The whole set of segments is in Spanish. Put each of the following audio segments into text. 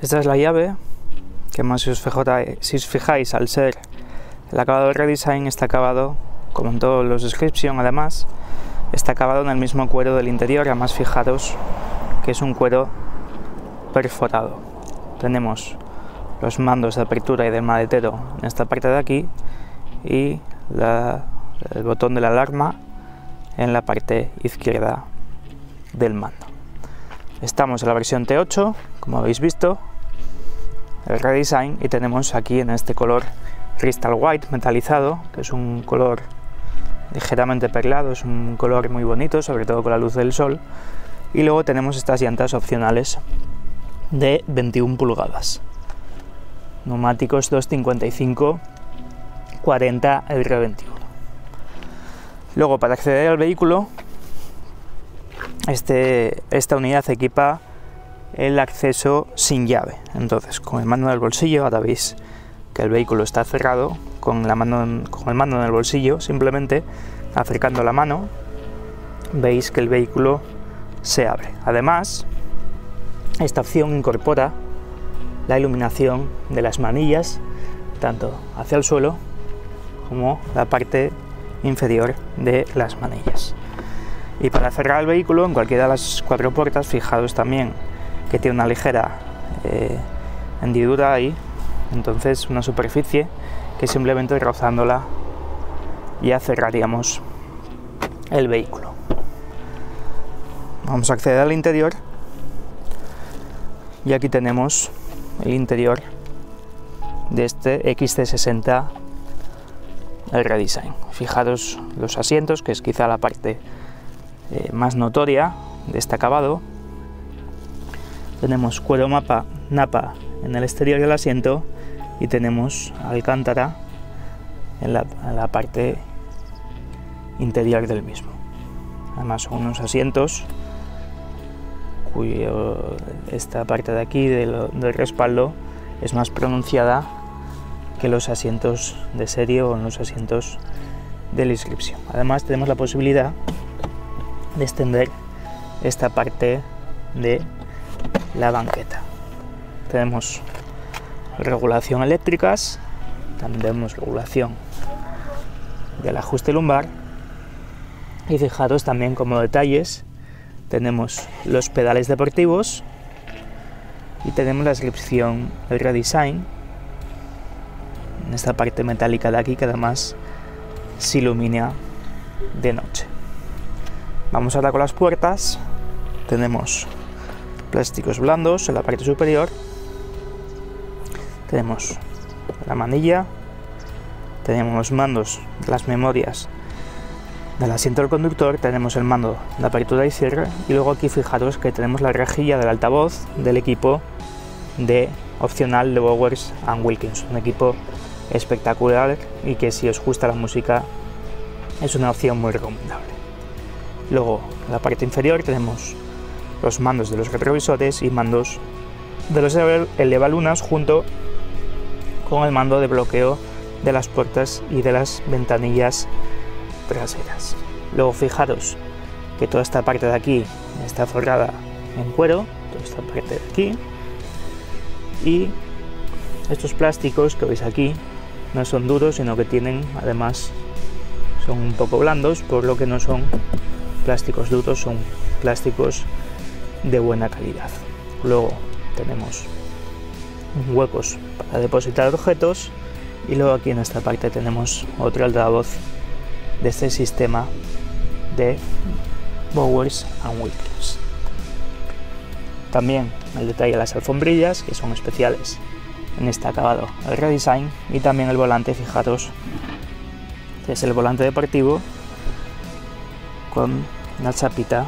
Esta es la llave, que más si os fijáis, al ser el acabado de redesign, está acabado, como en todos los description, además, está acabado en el mismo cuero del interior. Además, fijaros que es un cuero perforado. Tenemos los mandos de apertura y del maletero en esta parte de aquí y el botón de la alarma en la parte izquierda del mando. Estamos en la versión T8, como habéis visto, el redesign, y tenemos aquí en este color Crystal White metalizado, que es un color ligeramente perlado, es un color muy bonito, sobre todo con la luz del sol. Y luego tenemos estas llantas opcionales de 21 pulgadas, neumáticos 255 40 R21. Luego, para acceder al vehículo, esta unidad equipa el acceso sin llave. Entonces, con el mando en el bolsillo, ahora veis que el vehículo está cerrado, con el mando en el bolsillo, simplemente acercando la mano, veis que el vehículo se abre. Además, esta opción incorpora la iluminación de las manillas, tanto hacia el suelo como la parte inferior de las manillas. Y para cerrar el vehículo en cualquiera de las 4 puertas, fijaos también que tiene una ligera hendidura ahí, entonces una superficie que simplemente rozándola ya cerraríamos el vehículo. Vamos a acceder al interior y aquí tenemos el interior de este XC60 el redesign. Fijaros los asientos, que es quizá la parte más notoria de este acabado. Tenemos cuero napa en el exterior del asiento y tenemos alcántara en la parte interior del mismo. Además, son unos asientos esta parte de aquí del respaldo es más pronunciada que los asientos de serie o en los asientos de la inscripción. Además, tenemos la posibilidad de extender esta parte de la banqueta. Tenemos regulación eléctricas, también tenemos regulación del ajuste lumbar, y fijaros también como detalles tenemos los pedales deportivos y tenemos la inscripción el redesign en esta parte metálica de aquí, que además se ilumina de noche. Vamos ahora con las puertas. Tenemos plásticos blandos en la parte superior, tenemos la manilla, tenemos los mandos de las memorias del asiento del conductor, tenemos el mando de apertura y cierre, y luego aquí fijaros que tenemos la rejilla del altavoz del equipo de opcional de Bowers & Wilkins, un equipo espectacular y que, si os gusta la música, es una opción muy recomendable. Luego, en la parte inferior tenemos los mandos de los retrovisores y mandos de los elevalunas, junto con el mando de bloqueo de las puertas y de las ventanillas traseras. Luego, fijaros que toda esta parte de aquí está forrada en cuero, toda esta parte de aquí, y estos plásticos que veis aquí no son duros, sino que tienen, además, son un poco blandos, por lo que no son plásticos duros, son plásticos de buena calidad. Luego tenemos huecos para depositar objetos, y luego aquí en esta parte tenemos otro altavoz de este sistema de Bowers & Wilkins. También el detalle de las alfombrillas, que son especiales en este acabado el redesign, y también el volante. Fijaros que es el volante deportivo con una chapita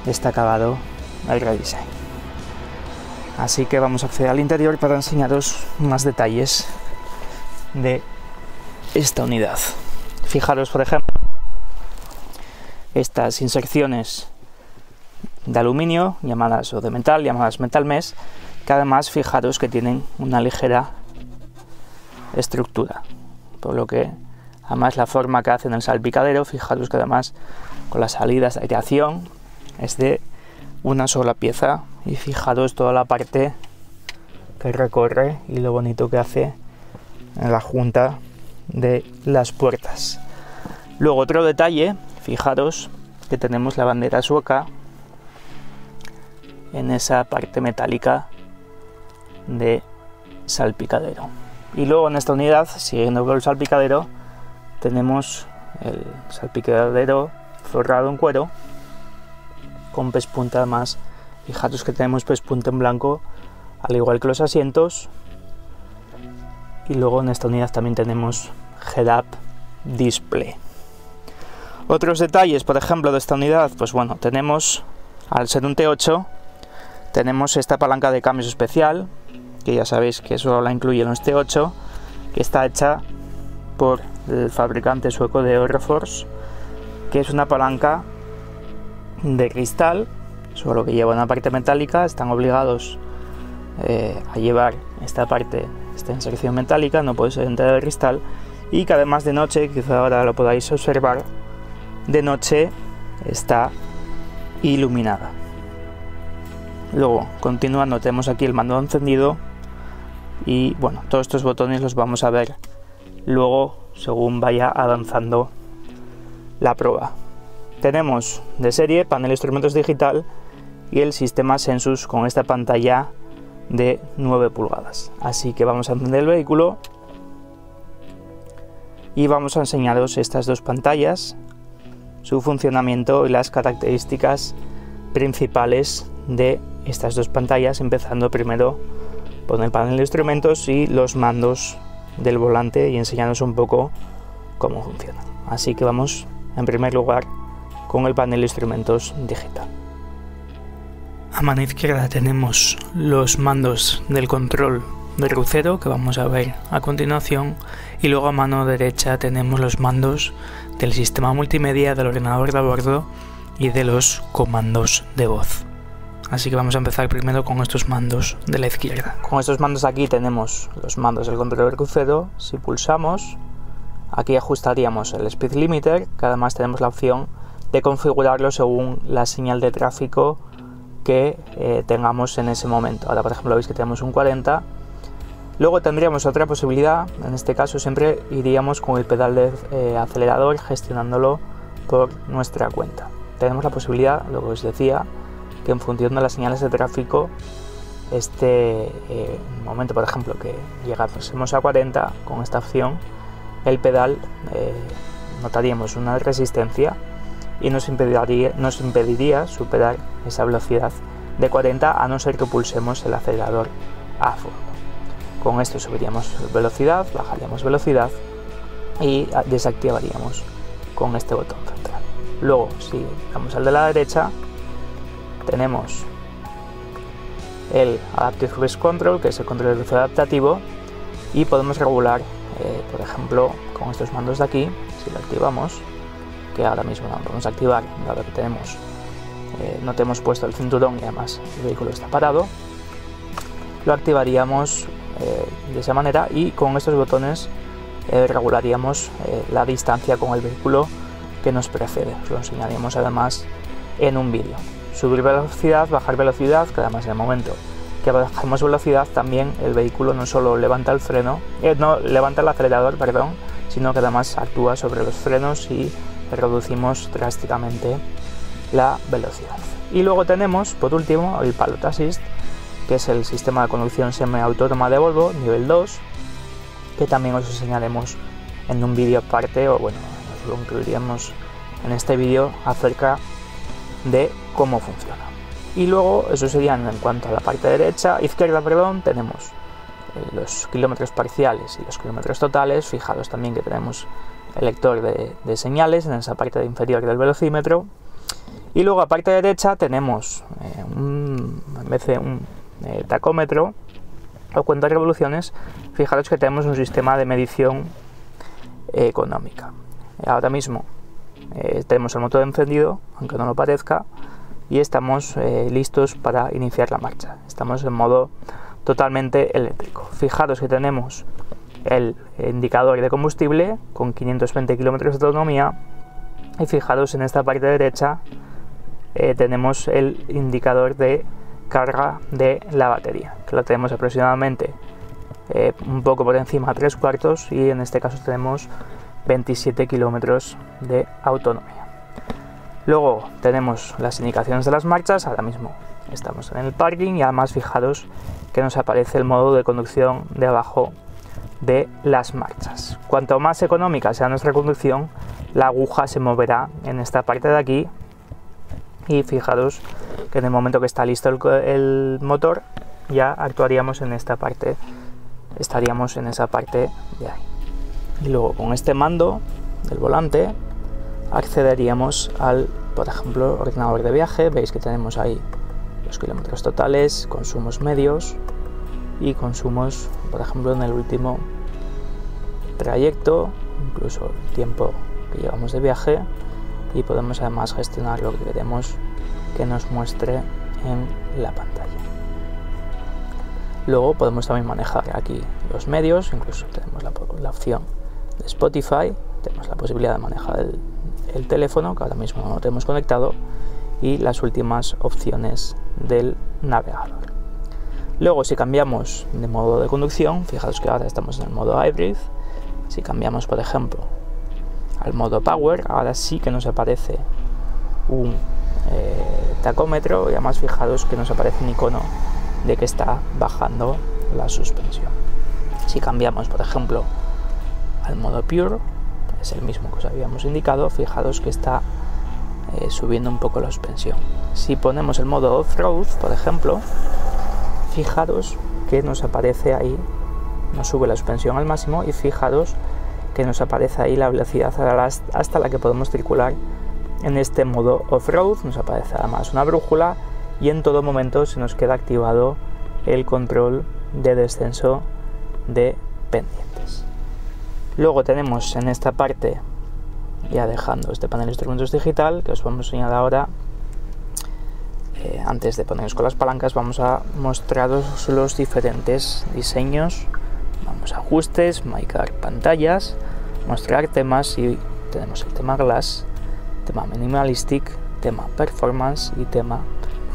de este acabado el redesign. Así que vamos a acceder al interior para enseñaros más detalles de esta unidad. Fijaros, por ejemplo, estas inserciones de aluminio, llamadas, o de metal, llamadas metal mesh, que además fijaros que tienen una ligera estructura, por lo que además la forma que hacen el salpicadero, fijaros que además con las salidas de aireación es de una sola pieza y fijaros toda la parte que recorre y lo bonito que hace en la junta de las puertas. Luego otro detalle, fijaros que tenemos la bandera sueca en esa parte metálica de salpicadero. Y luego en esta unidad, siguiendo con el salpicadero, tenemos el salpicadero forrado en cuero con pespunta. Además, fijaros que tenemos pespunta en blanco, al igual que los asientos. Y luego en esta unidad también tenemos head-up display. Otros detalles, por ejemplo, de esta unidad, pues bueno, tenemos, al ser un T8, tenemos esta palanca de cambios especial, que ya sabéis que solo la incluyen los T8, que está hecha por el fabricante sueco de Orrefors, que es una palanca de cristal, solo que lleva una parte metálica. Están obligados a llevar esta parte, esta inserción metálica, no puede ser entera de cristal, y que además de noche, quizá ahora lo podáis observar, de noche está iluminada. Luego, continuando, tenemos aquí el mando encendido y bueno, todos estos botones los vamos a ver luego según vaya avanzando la prueba. Tenemos de serie panel de instrumentos digital y el sistema Sensus con esta pantalla de 9 pulgadas. Así que vamos a encender el vehículo y vamos a enseñaros estas dos pantallas, su funcionamiento y las características principales de estas dos pantallas, empezando primero por el panel de instrumentos y los mandos del volante y enseñaros un poco cómo funciona. Así que vamos en primer lugar con el panel de instrumentos digital. A mano izquierda tenemos los mandos del control del crucero, que vamos a ver a continuación, y luego a mano derecha tenemos los mandos del sistema multimedia, del ordenador de a bordo y de los comandos de voz. Así que vamos a empezar primero con estos mandos de la izquierda. Con estos mandos aquí tenemos los mandos del control del crucero. Si pulsamos, aquí ajustaríamos el speed limiter, que además tenemos la opción de configurarlo según la señal de tráfico que tengamos en ese momento. Ahora, por ejemplo, veis que tenemos un 40. Luego tendríamos otra posibilidad, en este caso siempre iríamos con el pedal de acelerador, gestionándolo por nuestra cuenta. Tenemos la posibilidad, lo que os decía, que en función de las señales de tráfico, momento, por ejemplo, que llegásemos a 40, con esta opción, el pedal notaríamos una resistencia y nos impediría superar esa velocidad de 40, a no ser que pulsemos el acelerador a fondo. Con esto subiríamos velocidad, bajaríamos velocidad y desactivaríamos con este botón central. Luego, si damos al de la derecha, tenemos el Adaptive Cruise Control, que es el control de crucero adaptativo, y podemos regular, por ejemplo, con estos mandos de aquí. Si lo activamos, que ahora mismo no lo podemos activar dado que tenemos no tenemos puesto el cinturón y además el vehículo está parado, lo activaríamos de esa manera, y con estos botones regularíamos la distancia con el vehículo que nos precede. Os lo enseñaríamos además en un vídeo. Subir velocidad, bajar velocidad, que además en el momento que bajemos velocidad también el vehículo no solo levanta el freno, no levanta el acelerador, perdón, sino que además actúa sobre los frenos y reducimos drásticamente la velocidad. Y luego tenemos, por último, el Pilot Assist, que es el sistema de conducción semiautónoma de Volvo, nivel 2, que también os enseñaremos en un vídeo aparte, o bueno, os lo incluiríamos en este vídeo acerca de cómo funciona. Y luego, eso serían en cuanto a la parte izquierda, tenemos los kilómetros parciales y los kilómetros totales. Fijaros también que tenemos el lector de señales en esa parte inferior del velocímetro. Y luego a parte derecha tenemos en vez de un tacómetro o cuenta de revoluciones, fijaros que tenemos un sistema de medición económica. Ahora mismo tenemos el motor encendido, aunque no lo parezca, y estamos listos para iniciar la marcha. Estamos en modo totalmente eléctrico. Fijaros que tenemos el indicador de combustible con 520 kilómetros de autonomía, y fijaros en esta parte derecha tenemos el indicador de carga de la batería, que la tenemos aproximadamente un poco por encima de 3/4, y en este caso tenemos 27 kilómetros de autonomía. Luego tenemos las indicaciones de las marchas. Ahora mismo estamos en el parking y además fijaros que nos aparece el modo de conducción debajo de las marchas. Cuanto más económica sea nuestra conducción, la aguja se moverá en esta parte de aquí, y fijaros que en el momento que está listo el motor ya actuaríamos en esta parte, estaríamos en esa parte de ahí. Y luego con este mando del volante accederíamos al, por ejemplo, ordenador de viaje. Veis que tenemos ahí los kilómetros totales, consumos medios y consumos, por ejemplo, en el último trayecto, incluso el tiempo que llevamos de viaje, y podemos además gestionar lo que queremos que nos muestre en la pantalla. Luego podemos también manejar aquí los medios, incluso tenemos la opción de Spotify, tenemos la posibilidad de manejar el teléfono, que ahora mismo no lo tenemos conectado, y las últimas opciones del navegador. Luego, si cambiamos de modo de conducción, fijaos que ahora estamos en el modo hybrid. Si cambiamos, por ejemplo, al modo power, ahora sí que nos aparece un tacómetro, y además fijaros que nos aparece un icono de que está bajando la suspensión. Si cambiamos, por ejemplo, al modo pure, es el mismo que os habíamos indicado, fijaros que está subiendo un poco la suspensión. Si ponemos el modo off-road, por ejemplo, fijaros que nos aparece ahí, nos sube la suspensión al máximo, y fijaros que nos aparece ahí la velocidad hasta la que podemos circular en este modo off-road. Nos aparece además una brújula, y en todo momento se nos queda activado el control de descenso de pendientes. Luego tenemos en esta parte, ya dejando este panel de instrumentos digital, que os vamos a enseñar ahora. Antes de ponernos con las palancas, vamos a mostraros los diferentes diseños. Vamos a ajustes, marcar pantallas, mostrar temas, y tenemos el tema Glass, tema Minimalistic, tema Performance y tema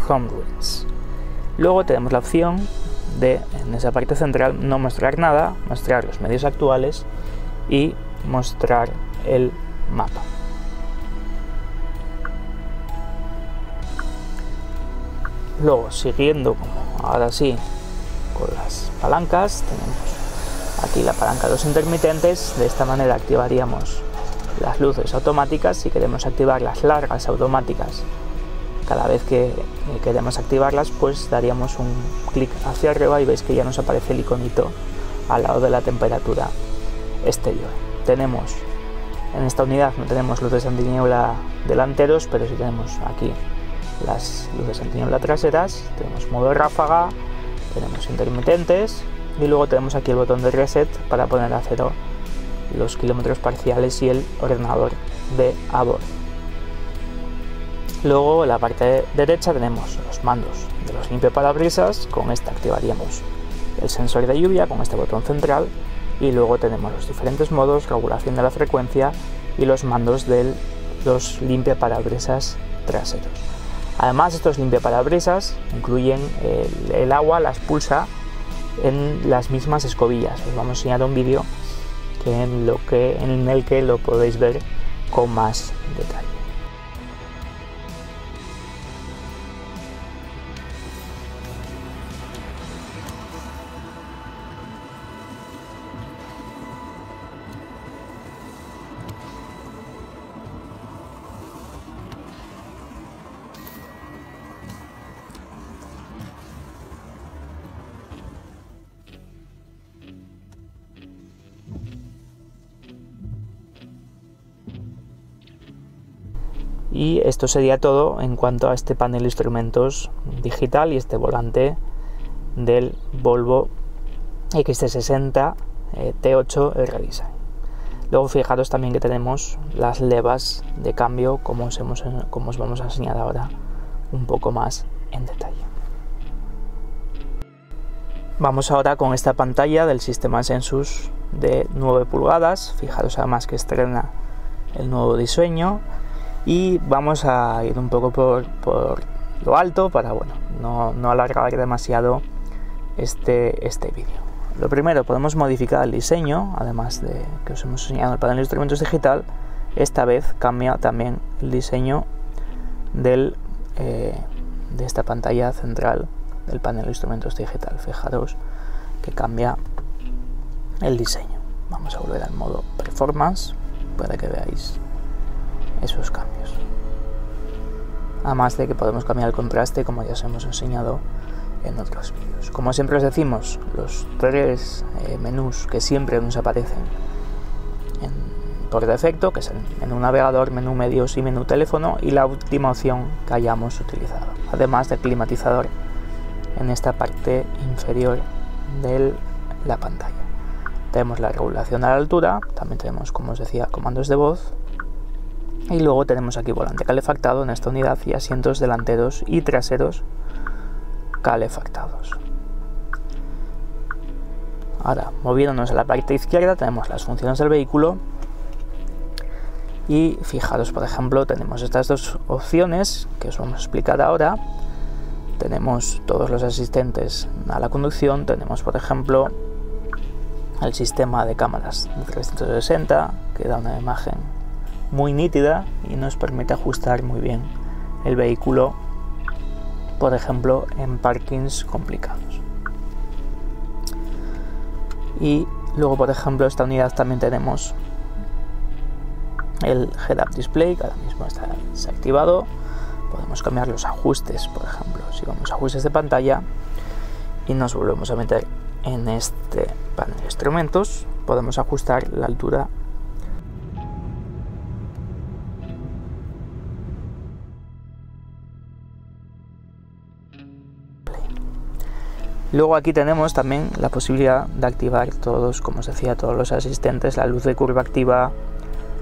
Home Rules. Luego tenemos la opción de, en esa parte central, no mostrar nada, mostrar los medios actuales y mostrar el mapa. Luego, siguiendo como ahora sí con las palancas, tenemos aquí la palanca de los intermitentes. De esta manera activaríamos las luces automáticas. Si queremos activar las largas automáticas, cada vez que queremos activarlas, pues daríamos un clic hacia arriba y veis que ya nos aparece el iconito al lado de la temperatura exterior. Tenemos en esta unidad, no tenemos luces antiniebla delanteros, pero sí tenemos aquí las luces antiniebla traseras. Tenemos modo ráfaga, tenemos intermitentes, y luego tenemos aquí el botón de reset para poner a cero los kilómetros parciales y el ordenador de a bordo. Luego en la parte derecha tenemos los mandos de los limpiaparabrisas. Con esta activaríamos el sensor de lluvia con este botón central, y luego tenemos los diferentes modos, regulación de la frecuencia y los mandos de los limpiaparabrisas traseros. Además, estos limpiaparabrisas incluyen el agua, la expulsa en las mismas escobillas. Os vamos a enseñar un vídeo en el que lo podéis ver con más detalle. Y esto sería todo en cuanto a este panel de instrumentos digital y este volante del Volvo XC60 T8 Redesign. Luego fijaros también que tenemos las levas de cambio, como os vamos a enseñar ahora un poco más en detalle. Vamos ahora con esta pantalla del sistema Sensus de 9 pulgadas. Fijaros además que estrena el nuevo diseño. Y vamos a ir un poco por lo alto para no alargar demasiado este vídeo. Lo primero, podemos modificar el diseño, además de que os hemos enseñado el panel de instrumentos digital. Esta vez cambia también el diseño de esta pantalla central del panel de instrumentos digital. Fijaros que cambia el diseño. Vamos a volver al modo performance para que veáis esos cambios. Además de que podemos cambiar el contraste, como ya os hemos enseñado en otros vídeos. Como siempre os decimos, los tres menús que siempre nos aparecen por defecto, que es el menú navegador, menú medios y menú teléfono, y la última opción que hayamos utilizado, además del climatizador en esta parte inferior de la pantalla. Tenemos la regulación de la altura, también tenemos, como os decía, comandos de voz, y luego tenemos aquí volante calefactado en esta unidad y asientos delanteros y traseros calefactados. Ahora, moviéndonos a la parte izquierda, tenemos las funciones del vehículo. Y fijaros, por ejemplo, tenemos estas dos opciones que os vamos a explicar ahora. Tenemos todos los asistentes a la conducción. Tenemos, por ejemplo, el sistema de cámaras de 360, que da una imagen muy nítida y nos permite ajustar muy bien el vehículo, por ejemplo, en parkings complicados. Y luego, por ejemplo, esta unidad también tenemos el head-up display, que ahora mismo está desactivado. Podemos cambiar los ajustes, por ejemplo, si vamos a ajustes de pantalla y nos volvemos a meter en este panel de instrumentos, podemos ajustar la altura . Luego aquí tenemos también la posibilidad de activar todos, como os decía, todos los asistentes, la luz de curva activa,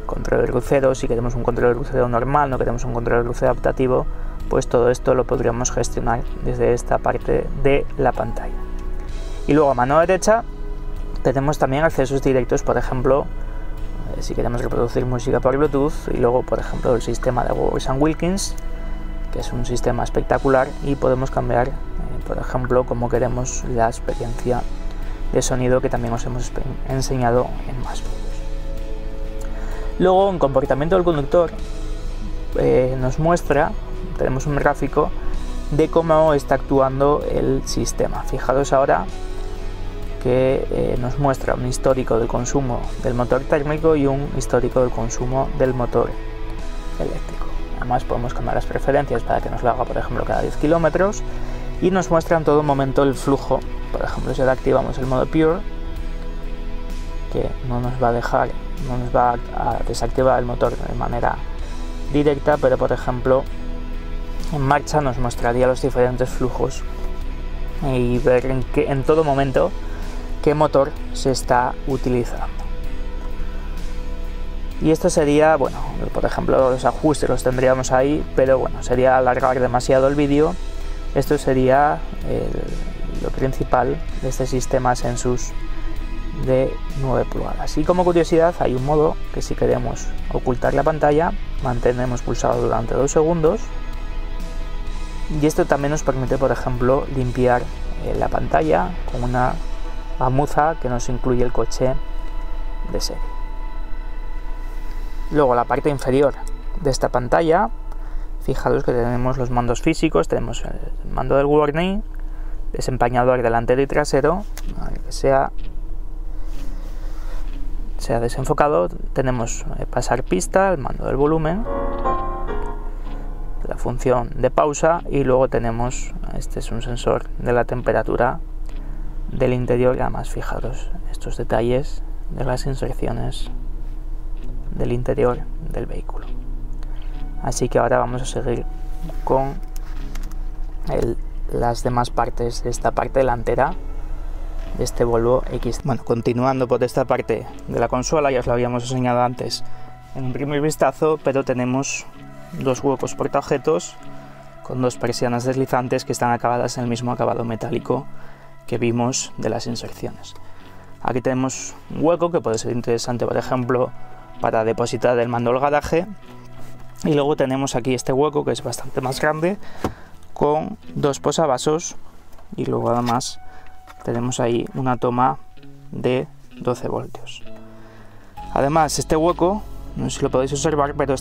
control de crucero. Si queremos un control de crucero normal, no queremos un control de crucero adaptativo, pues todo esto lo podríamos gestionar desde esta parte de la pantalla. Y luego a mano derecha tenemos también accesos directos, por ejemplo, si queremos reproducir música por Bluetooth, y luego, por ejemplo, el sistema de Bowers & Wilkins, que es un sistema espectacular, y podemos cambiar, por ejemplo, como queremos la experiencia de sonido, que también os hemos enseñado en más vídeos. Luego, en comportamiento del conductor, nos muestra, tenemos un gráfico de cómo está actuando el sistema. Fijaros ahora que nos muestra un histórico del consumo del motor térmico y un histórico del consumo del motor eléctrico. Además, podemos cambiar las preferencias para que nos lo haga, por ejemplo, cada 10 kilómetros, y nos muestra en todo momento el flujo. Por ejemplo, si ahora activamos el modo Pure, que no nos va a desactivar el motor de manera directa, pero por ejemplo en marcha nos mostraría los diferentes flujos y ver en todo momento qué motor se está utilizando. Y esto sería, bueno, por ejemplo, los ajustes los tendríamos ahí, pero bueno, sería alargar demasiado el vídeo. Esto sería lo principal de este sistema Sensus de 9 pulgadas. Y como curiosidad, hay un modo que si queremos ocultar la pantalla, mantenemos pulsado durante 2 segundos, y esto también nos permite, por ejemplo, limpiar la pantalla con una gamuza que nos incluye el coche de serie. Luego, la parte inferior de esta pantalla, fijaros que tenemos los mandos físicos. Tenemos el mando del warning, desempañador delantero y trasero, que sea desenfocado. Tenemos pasar pista, el mando del volumen, la función de pausa, y luego tenemos, este es un sensor de la temperatura del interior. Y además, fijaros estos detalles de las inserciones del interior del vehículo. Así que ahora vamos a seguir con las demás partes de esta parte delantera de este Volvo X. Bueno, continuando por esta parte de la consola, ya os lo habíamos enseñado antes en un primer vistazo, pero tenemos dos huecos portaobjetos con dos persianas deslizantes que están acabadas en el mismo acabado metálico que vimos de las inserciones. Aquí tenemos un hueco que puede ser interesante, por ejemplo, para depositar el mando del garaje, y luego tenemos aquí este hueco que es bastante más grande con 2 posavasos y luego además tenemos ahí una toma de 12 voltios. Además, este hueco, no sé si lo podéis observar, pero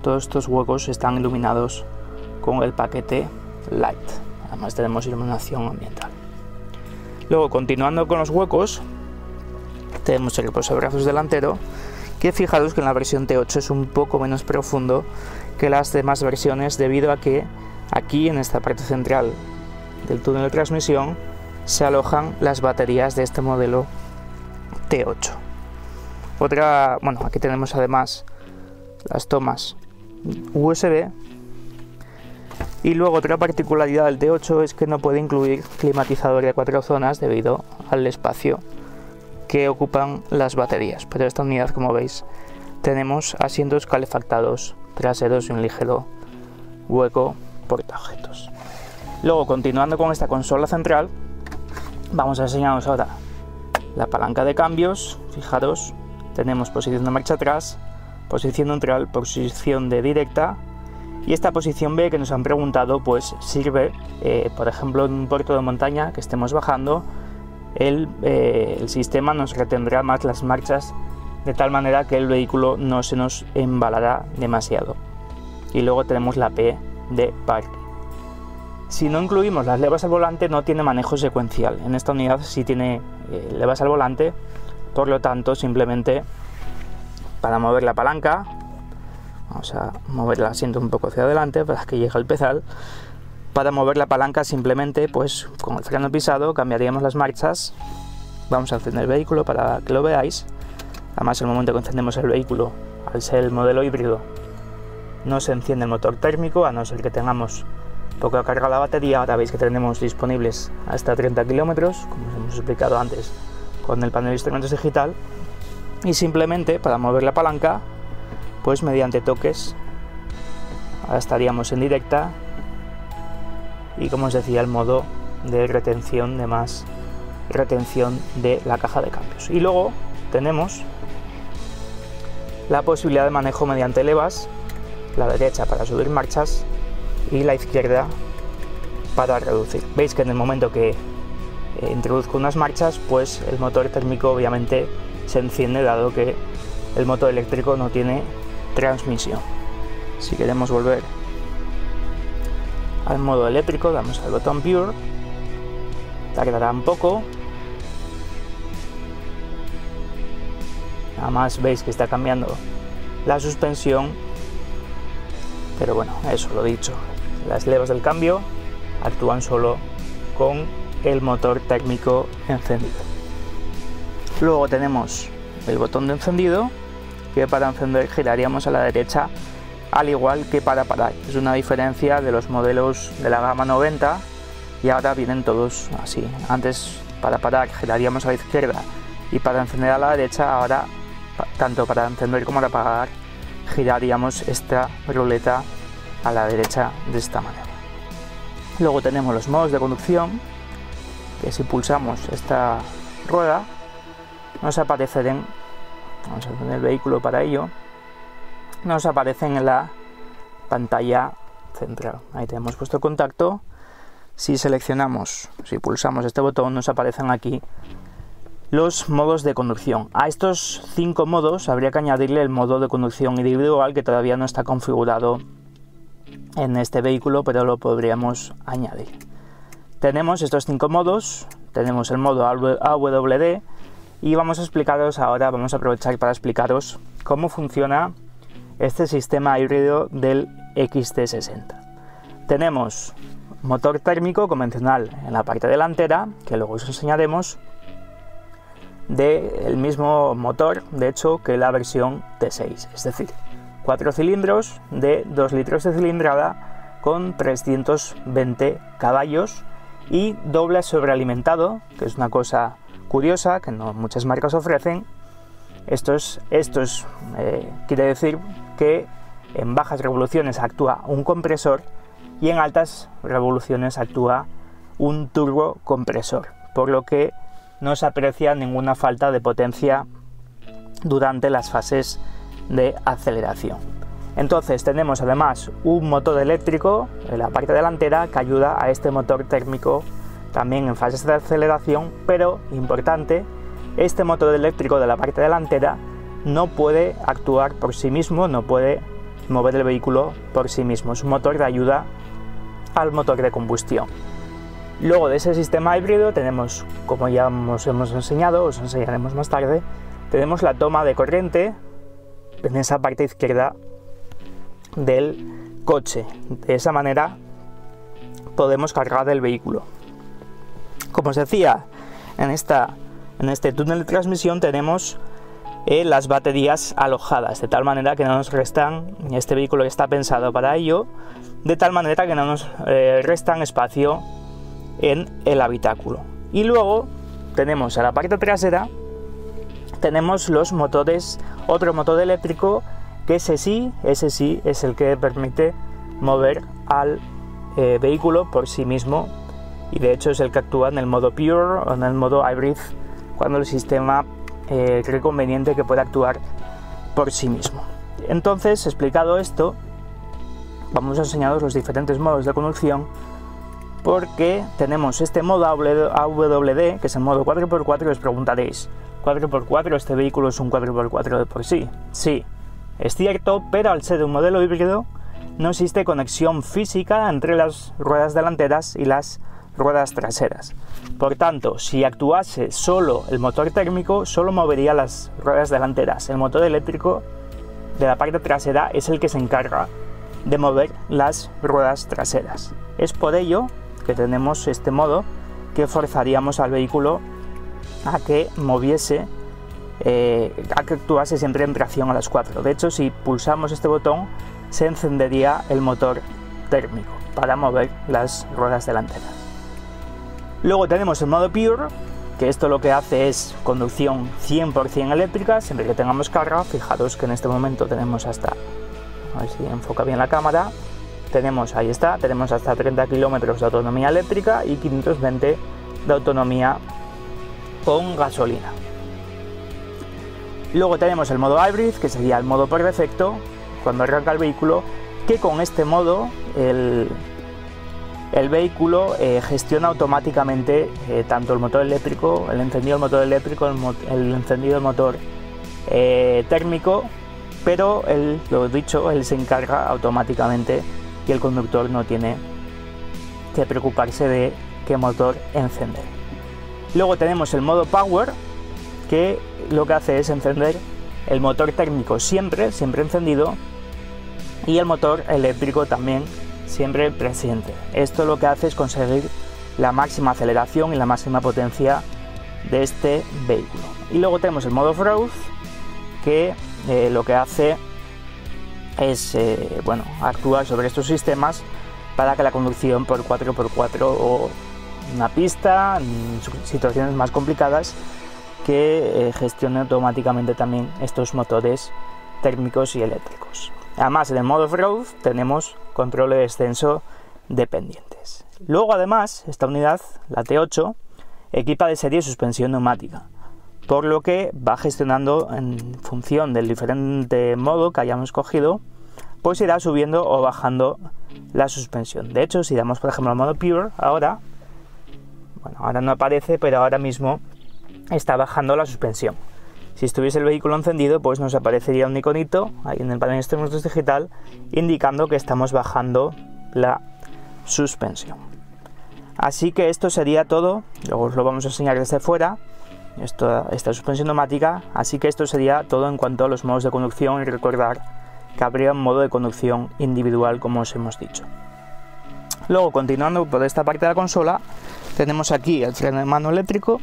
todos estos huecos están iluminados con el paquete Light. Además tenemos iluminación ambiental. Luego, continuando con los huecos, tenemos el reposabrazos delantero, que fijaros que en la versión T8 es un poco menos profundo que las demás versiones, debido a que aquí en esta parte central del túnel de transmisión se alojan las baterías de este modelo T8. Aquí tenemos además las tomas USB, y luego otra particularidad del T8 es que no puede incluir climatizador de 4 zonas debido al espacio que ocupan las baterías, pero esta unidad, como veis, tenemos asientos calefactados traseros y un ligero hueco portaobjetos. Luego, continuando con esta consola central, vamos a enseñaros ahora la palanca de cambios. Fijaros, tenemos posición de marcha atrás, posición neutral, posición de directa, y esta posición B que nos han preguntado pues sirve, por ejemplo, en un puerto de montaña que estemos bajando, el sistema nos retendrá más las marchas de tal manera que el vehículo no se nos embalará demasiado. Y luego tenemos la P de parque. Si no incluimos las levas al volante, no tiene manejo secuencial. En esta unidad sí tiene levas al volante, por lo tanto simplemente para mover la palanca, vamos a mover el asiento un poco hacia adelante para que llegue al pedal. Para mover la palanca simplemente pues con el freno pisado cambiaríamos las marchas. Vamos a encender el vehículo para que lo veáis. Además, en el momento que encendemos el vehículo, al ser el modelo híbrido, no se enciende el motor térmico, a no ser que tengamos poca carga la batería. Ahora veis que tenemos disponibles hasta 30 kilómetros, como os hemos explicado antes con el panel de instrumentos digital. Y simplemente para mover la palanca, pues mediante toques, ahora estaríamos en directa, y como os decía, el modo de retención de la caja de cambios. Y luego tenemos la posibilidad de manejo mediante levas, la derecha para subir marchas y la izquierda para reducir. Veis que en el momento que introduzco unas marchas, pues el motor térmico obviamente se enciende, dado que el motor eléctrico no tiene transmisión. Si queremos volver al modo eléctrico, damos al botón Pure, tardará un poco. Nada más veis que está cambiando la suspensión, pero bueno, eso lo dicho, las levas del cambio actúan solo con el motor térmico encendido. Luego tenemos el botón de encendido, que para encender giraríamos a la derecha, al igual que para parar. Es una diferencia de los modelos de la gama 90, y ahora vienen todos así. Antes para parar giraríamos a la izquierda y para encender a la derecha. Ahora tanto para encender como para apagar giraríamos esta ruleta a la derecha de esta manera. Luego tenemos los modos de conducción, que si pulsamos esta rueda nos aparecerán, vamos a encender el vehículo para ello, nos aparecen en la pantalla central. Ahí tenemos puesto contacto. Si pulsamos este botón, nos aparecen aquí los modos de conducción. A estos 5 modos habría que añadirle el modo de conducción individual, que todavía no está configurado en este vehículo, pero lo podríamos añadir. Tenemos estos 5 modos, tenemos el modo AWD, y vamos a aprovechar para explicaros cómo funciona este sistema híbrido del XT60. Tenemos motor térmico convencional en la parte delantera, que luego os enseñaremos, del mismo motor, de hecho, que la versión T6, es decir, 4 cilindros de 2 litros de cilindrada con 320 caballos y doble sobrealimentado, que es una cosa curiosa que no muchas marcas ofrecen. Esto quiere decir que en bajas revoluciones actúa un compresor y en altas revoluciones actúa un turbocompresor, por lo que no se aprecia ninguna falta de potencia durante las fases de aceleración. Entonces tenemos además un motor eléctrico en la parte delantera que ayuda a este motor térmico también en fases de aceleración, pero importante, este motor eléctrico de la parte delantera no puede actuar por sí mismo, no puede mover el vehículo por sí mismo, es un motor de ayuda al motor de combustión. Luego de ese sistema híbrido tenemos, como ya os hemos enseñado, os enseñaremos más tarde, tenemos la toma de corriente en esa parte izquierda del coche. De esa manera podemos cargar el vehículo. Como os decía, en este túnel de transmisión tenemos las baterías alojadas, de tal manera que no nos restan, este vehículo está pensado para ello, de tal manera que no nos restan espacio en el habitáculo. Y luego tenemos a la parte trasera, tenemos los motores, otro motor eléctrico, que ese sí es el que permite mover al vehículo por sí mismo, y de hecho es el que actúa en el modo Pure o en el modo Hybrid cuando el sistema cree conveniente que pueda actuar por sí mismo. Entonces, explicado esto, vamos a enseñaros los diferentes modos de conducción, porque tenemos este modo AWD, que es el modo 4x4, y os preguntaréis, ¿4x4 este vehículo es un 4x4 de por sí? Sí, es cierto, pero al ser un modelo híbrido no existe conexión física entre las ruedas delanteras y las ruedas traseras. Por tanto, si actuase solo el motor térmico, solo movería las ruedas delanteras. El motor eléctrico de la parte trasera es el que se encarga de mover las ruedas traseras. Es por ello que tenemos este modo que forzaríamos al vehículo a que moviese, a que actuase siempre en tracción a las 4. De hecho, si pulsamos este botón, se encendería el motor térmico para mover las ruedas delanteras. Luego tenemos el modo Pure, que esto lo que hace es conducción 100% eléctrica, siempre que tengamos carga. Fijaros que en este momento tenemos hasta, a ver si enfoca bien la cámara, tenemos, ahí está, tenemos hasta 30 kilómetros de autonomía eléctrica y 520 de autonomía con gasolina. Luego tenemos el modo Hybrid, que sería el modo por defecto, cuando arranca el vehículo, que con este modo el vehículo gestiona automáticamente tanto el motor eléctrico, el encendido del motor eléctrico, el encendido del motor térmico, pero lo dicho, él se encarga automáticamente y el conductor no tiene que preocuparse de qué motor encender. Luego tenemos el modo Power, que lo que hace es encender el motor térmico siempre encendido, y el motor eléctrico también siempre presente. Esto lo que hace es conseguir la máxima aceleración y la máxima potencia de este vehículo. Y luego tenemos el modo Off-Road, que lo que hace es actuar sobre estos sistemas para que la conducción por 4x4 o una pista, en situaciones más complicadas, que gestione automáticamente también estos motores térmicos y eléctricos. Además, en el modo Off-Road tenemos control de descenso de pendientes. Luego, además, esta unidad, la T8, equipa de serie suspensión neumática, por lo que va gestionando en función del diferente modo que hayamos cogido, pues irá subiendo o bajando la suspensión. De hecho, si damos por ejemplo al modo Pure, ahora no aparece, pero ahora mismo está bajando la suspensión. Si estuviese el vehículo encendido, pues nos aparecería un iconito ahí en el panel de instrumentos digital indicando que estamos bajando la suspensión. Así que esto sería todo. Luego os lo vamos a enseñar desde fuera, esta suspensión neumática. Así que esto sería todo en cuanto a los modos de conducción, y recordar que habría un modo de conducción individual, como os hemos dicho. Luego, continuando por esta parte de la consola, tenemos aquí el freno de mano eléctrico,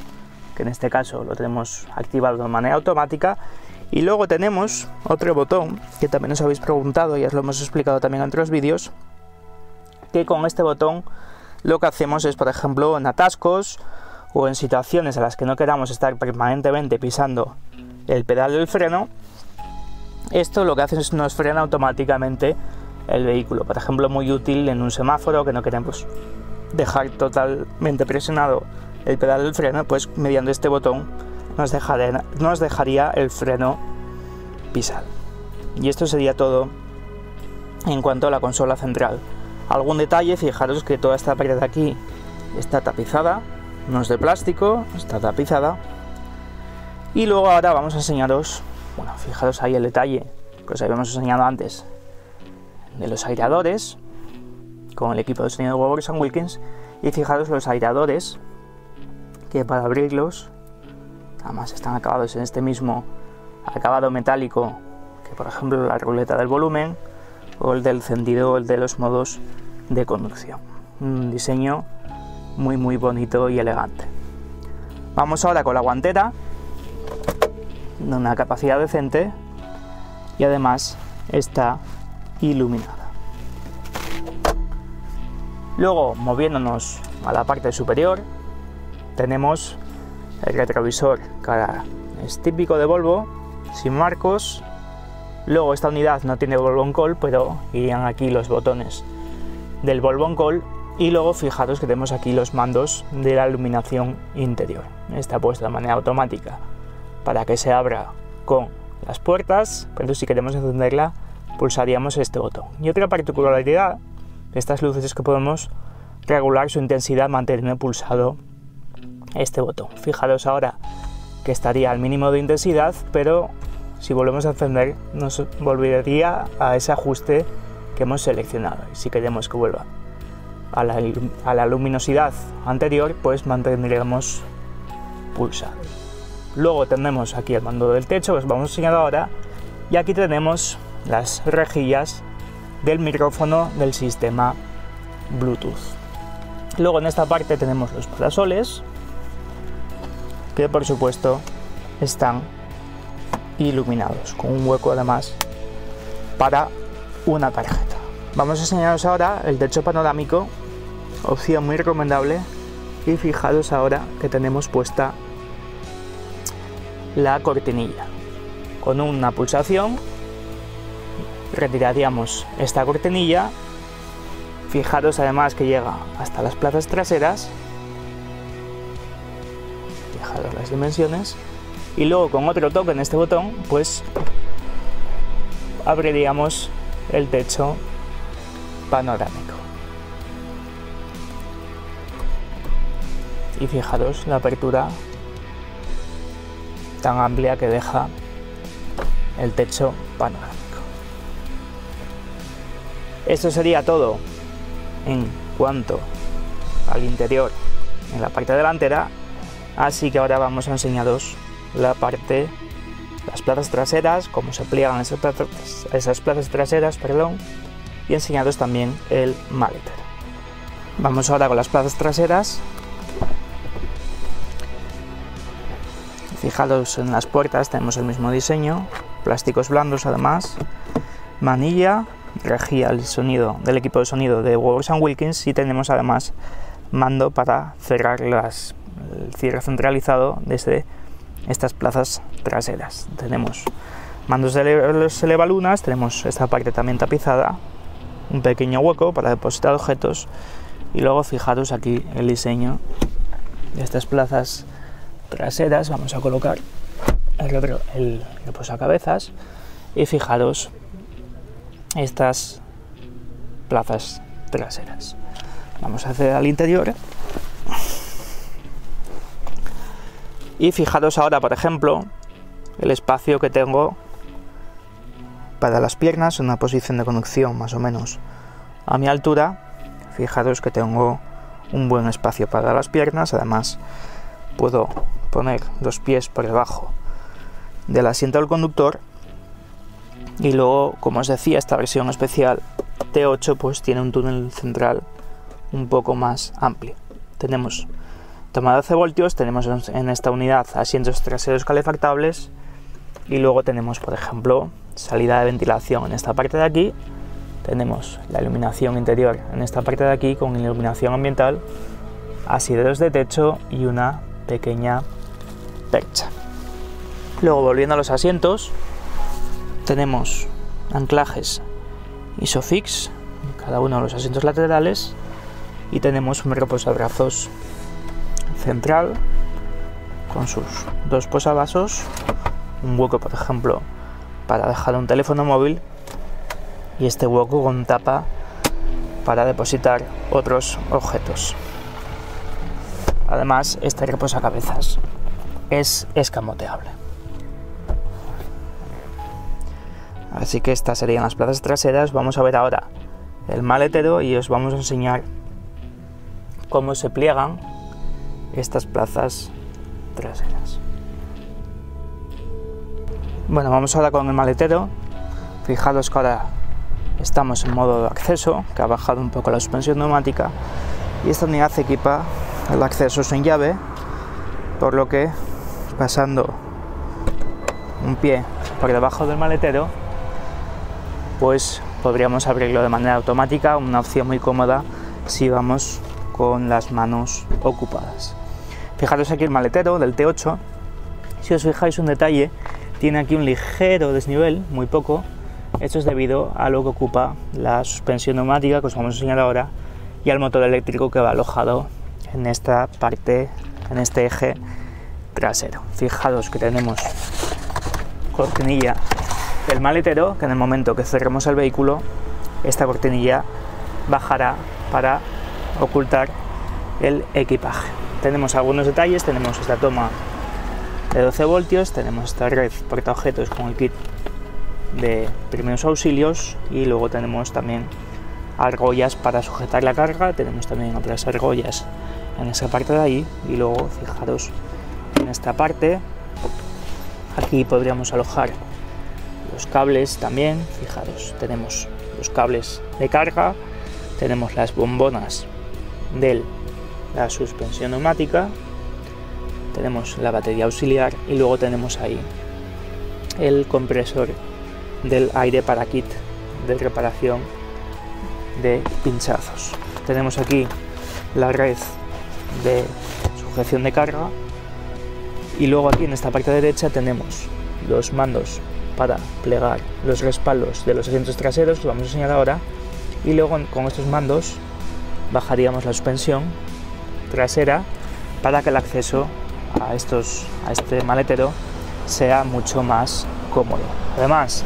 que en este caso lo tenemos activado de manera automática, y luego tenemos otro botón que también os habéis preguntado, y os lo hemos explicado también en otros vídeos, que con este botón lo que hacemos es, por ejemplo, en atascos o en situaciones en las que no queramos estar permanentemente pisando el pedal del freno, esto lo que hace es nos frena automáticamente el vehículo. Por ejemplo, muy útil en un semáforo que no queremos dejar totalmente presionado el pedal del freno, pues mediante este botón nos dejaría el freno pisado. Y esto sería todo en cuanto a la consola central. Algún detalle, fijaros que toda esta parte de aquí está tapizada, no es de plástico, está tapizada. Y luego ahora vamos a enseñaros, bueno, fijaros ahí el detalle que os habíamos enseñado antes de los aireadores con el equipo de sonido de Wowers & Wilkins, y fijaros los aireadores que para abrirlos además están acabados en este mismo acabado metálico que por ejemplo la ruleta del volumen o el del encendido o el de los modos de conducción. Un diseño muy bonito y elegante. Vamos ahora con la guantera de una capacidad decente y además está iluminada. Luego, moviéndonos a la parte superior, tenemos el retrovisor, que es típico de Volvo, sin marcos. Luego esta unidad no tiene Volvo On Call, pero irían aquí los botones del Volvo On Call. Y luego fijaros que tenemos aquí los mandos de la iluminación interior. Está puesta de manera automática para que se abra con las puertas, pero si queremos encenderla pulsaríamos este botón. Y otra particularidad de estas luces es que podemos regular su intensidad manteniendo pulsado este botón. Fijaros ahora que estaría al mínimo de intensidad, pero si volvemos a encender nos volvería a ese ajuste que hemos seleccionado. Y si queremos que vuelva a la luminosidad anterior, pues mantendremos pulsado. Luego tenemos aquí el mando del techo, que os vamos a enseñar ahora, y aquí tenemos las rejillas del micrófono del sistema Bluetooth. Luego en esta parte tenemos los parasoles, que por supuesto están iluminados, con un hueco además para una tarjeta. Vamos a enseñaros ahora el techo panorámico, opción muy recomendable, y fijaros ahora que tenemos puesta la cortinilla. Con una pulsación retiraríamos esta cortinilla. Fijaros además que llega hasta las plazas traseras, fijaros las dimensiones, y luego con otro toque en este botón pues abriríamos el techo panorámico. Y fijaros la apertura tan amplia que deja el techo panorámico. Esto sería todo en cuanto al interior en la parte delantera, así que ahora vamos a enseñaros las plazas traseras, cómo se pliegan esas plazas traseras, y enseñaros también el maletero. Vamos ahora con las plazas traseras. Fijaros en las puertas, tenemos el mismo diseño, plásticos blandos además, manilla, rejilla el sonido del equipo de sonido de Wowers & Wilkins, y tenemos además mando para cerrar el cierre centralizado desde estas plazas traseras. Tenemos mandos de los elevalunas, tenemos esta parte también tapizada, un pequeño hueco para depositar objetos, y luego fijaros aquí el diseño de estas plazas traseras. Vamos a colocar el reposacabezas y fijaros estas plazas traseras. Vamos a acceder al interior y fijaros ahora, por ejemplo, el espacio que tengo para las piernas en una posición de conducción más o menos a mi altura. Fijaros que tengo un buen espacio para las piernas, además puedo poner los pies por debajo del asiento del conductor. Y luego, como os decía, esta versión especial T8 pues tiene un túnel central un poco más amplio. Tenemos toma de 12 voltios, tenemos en esta unidad asientos traseros calefactables, y luego tenemos, por ejemplo, salida de ventilación en esta parte de aquí. Tenemos la iluminación interior en esta parte de aquí con iluminación ambiental, asideros de techo y una pequeña percha. Luego, volviendo a los asientos, tenemos anclajes Isofix en cada uno de los asientos laterales, y tenemos un reposabrazos central con sus dos posavasos, un hueco por ejemplo para dejar un teléfono móvil, y este hueco con tapa para depositar otros objetos. Además, este reposacabezas es escamoteable. Así que estas serían las plazas traseras. Vamos a ver ahora el maletero y os vamos a enseñar cómo se pliegan estas plazas traseras. Bueno, vamos ahora con el maletero. Fijaros que ahora estamos en modo de acceso, que ha bajado un poco la suspensión neumática, y esta unidad equipa el acceso sin llave, por lo que pasando un pie por debajo del maletero, pues podríamos abrirlo de manera automática, una opción muy cómoda si vamos con las manos ocupadas. Fijaros aquí el maletero del T8, si os fijáis un detalle, tiene aquí un ligero desnivel, muy poco. Esto es debido a lo que ocupa la suspensión neumática, que os vamos a enseñar ahora, y al motor eléctrico que va alojado en esta parte, en este eje trasero. Fijaros que tenemos cortinilla del maletero, que en el momento que cerremos el vehículo, esta cortinilla bajará para ocultar el equipaje. Tenemos algunos detalles, tenemos esta toma de 12 voltios, tenemos esta red portaobjetos con el kit de primeros auxilios, y luego tenemos también argollas para sujetar la carga, tenemos también otras argollas en esa parte de ahí, y luego fijaros en esta parte, aquí podríamos alojar los cables también. Fijaros, tenemos los cables de carga, tenemos las bombonas de la suspensión neumática, tenemos la batería auxiliar y luego tenemos ahí el compresor del aire para kit de reparación de pinchazos. Tenemos aquí la red de sujeción de carga, y luego aquí en esta parte derecha tenemos los mandos para plegar los respaldos de los asientos traseros, que vamos a enseñar ahora, y luego con estos mandos bajaríamos la suspensión trasera para que el acceso a este maletero sea mucho más cómodo. Además,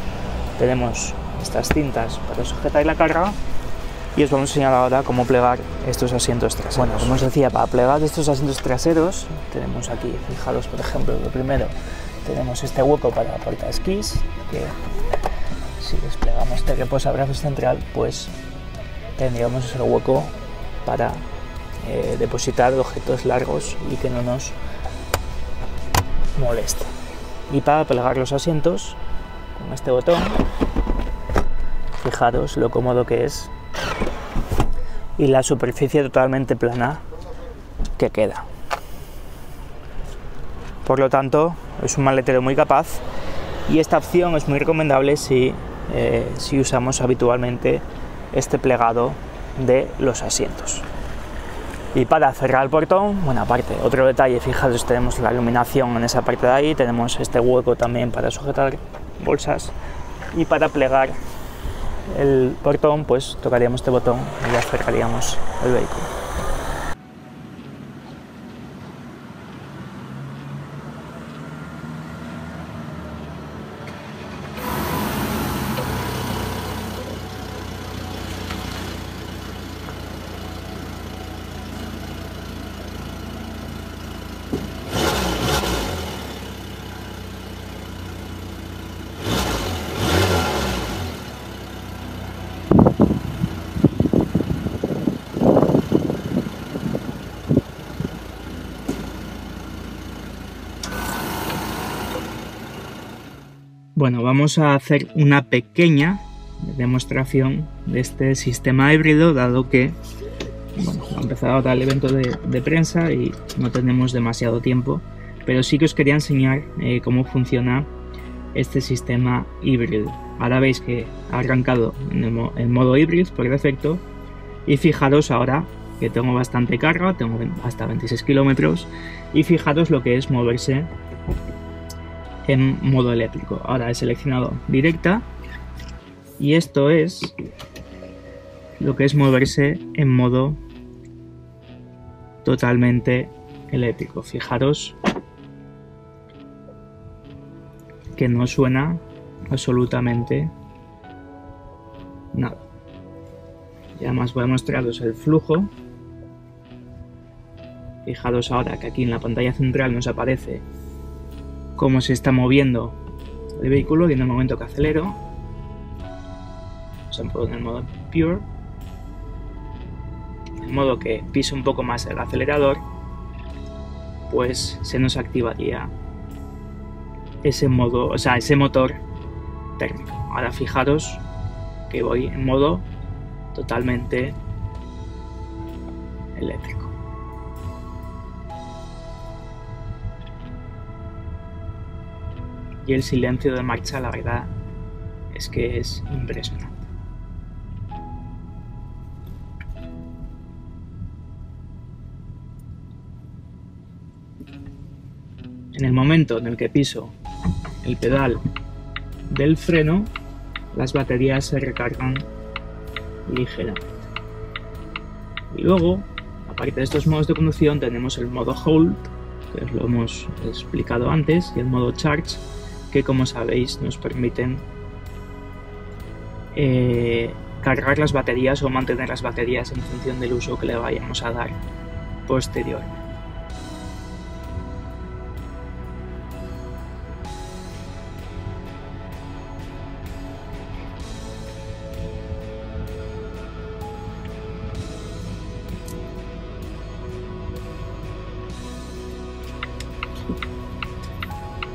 tenemos estas cintas para sujetar la carga, y os vamos a enseñar ahora cómo plegar estos asientos traseros. Bueno, como os decía, para plegar estos asientos traseros tenemos aquí, fijaros por ejemplo, lo primero, tenemos este hueco para portaesquís, que si desplegamos este reposabrazos central, pues tendríamos ese hueco para depositar objetos largos y que no nos moleste. Y para plegar los asientos con este botón, fijaros lo cómodo que es y la superficie totalmente plana que queda. Por lo tanto, es un maletero muy capaz, y esta opción es muy recomendable si usamos habitualmente este plegado de los asientos. Y para cerrar el portón, bueno, aparte, otro detalle, fijaros, tenemos la iluminación en esa parte de ahí, tenemos este hueco también para sujetar bolsas, y para plegar el portón pues tocaríamos este botón y ya cerraríamos el vehículo. Bueno, vamos a hacer una pequeña demostración de este sistema híbrido, dado que bueno, ha empezado ahora el evento de prensa y no tenemos demasiado tiempo, pero sí que os quería enseñar cómo funciona este sistema híbrido. Ahora veis que ha arrancado en modo híbrido por defecto, y fijaros ahora que tengo bastante carga, tengo hasta 26 kilómetros, y fijaros lo que es moverse en modo eléctrico. Ahora he seleccionado directa, y esto es lo que es moverse en modo totalmente eléctrico. Fijaros que no suena absolutamente nada. Y además voy a mostraros el flujo. Fijaros ahora que aquí en la pantalla central nos aparece cómo se está moviendo el vehículo y en el momento que acelero, vamos a poner el modo Pure, de modo que piso un poco más el acelerador, pues se nos activaría ese modo, o sea, ese motor térmico. Ahora fijaros que voy en modo totalmente eléctrico. Y el silencio de marcha, la verdad, es que es impresionante. En el momento en el que piso el pedal del freno, las baterías se recargan ligeramente. Y luego, aparte de estos modos de conducción, tenemos el modo Hold, que os lo hemos explicado antes, y el modo Charge, que como sabéis nos permiten cargar las baterías o mantener las baterías en función del uso que le vayamos a dar posteriormente.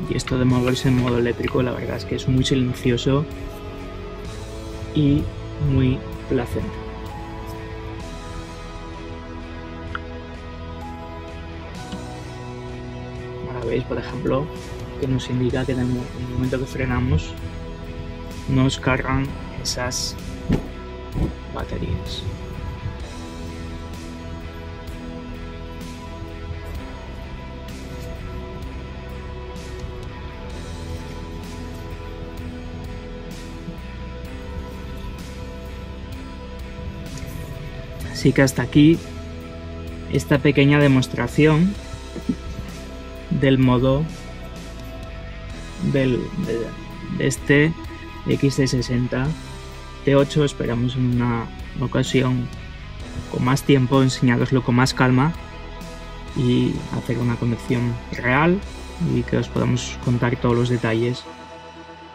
Y esto de moverse en modo eléctrico, la verdad es que es muy silencioso y muy placentero. Ahora veis, por ejemplo, que nos indica que en el momento que frenamos nos cargan esas baterías. Así que hasta aquí esta pequeña demostración del modo de este XC60 T8. Esperamos en una ocasión con más tiempo enseñaroslo con más calma y hacer una conexión real y que os podamos contar todos los detalles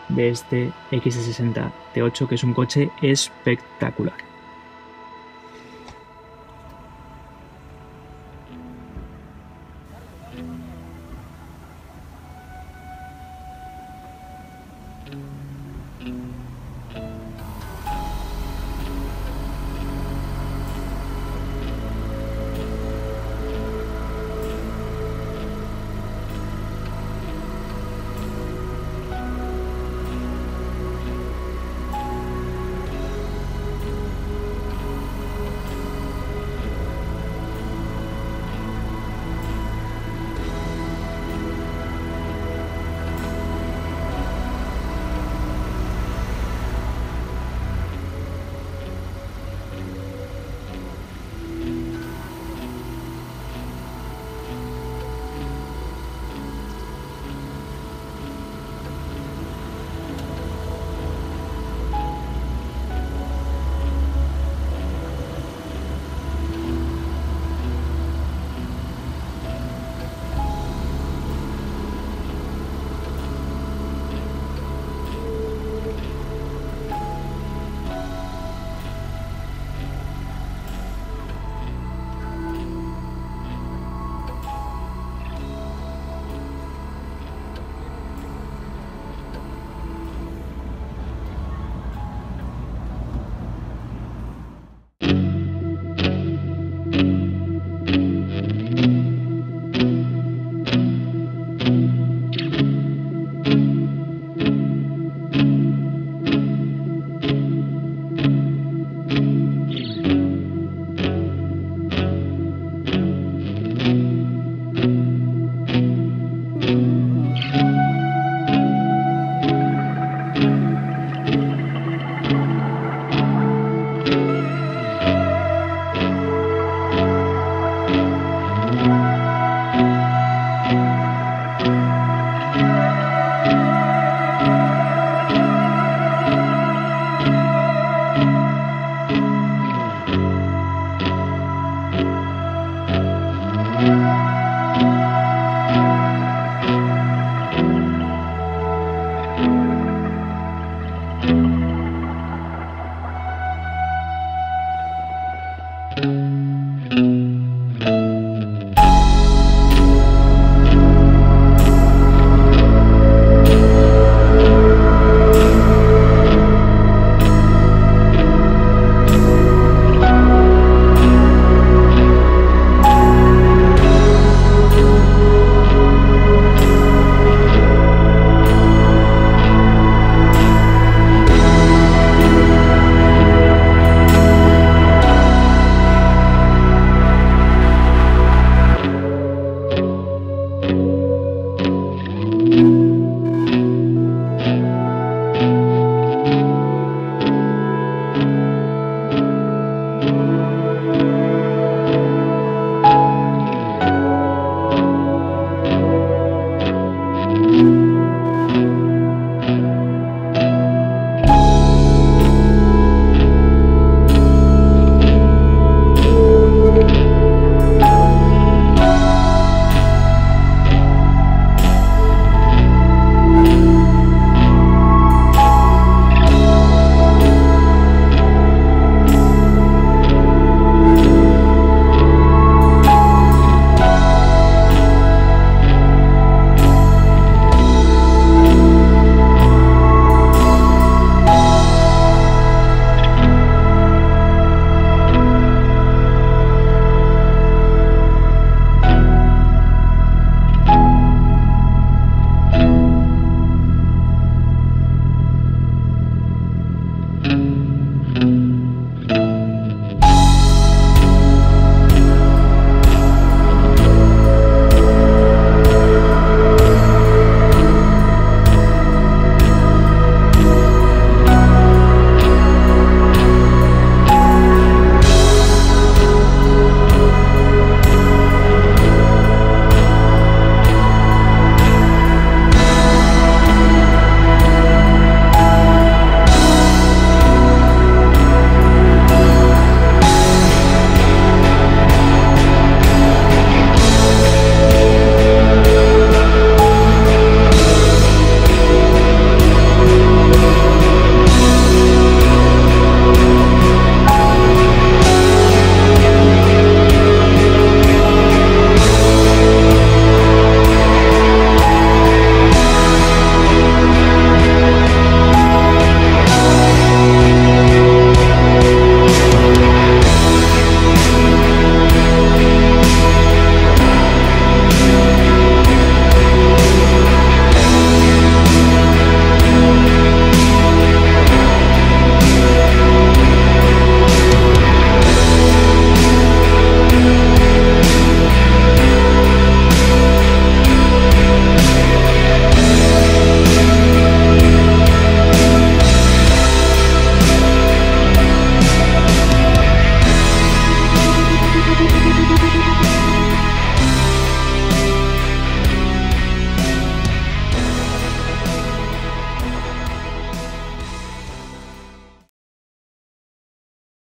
de este XC60 T8, que es un coche espectacular.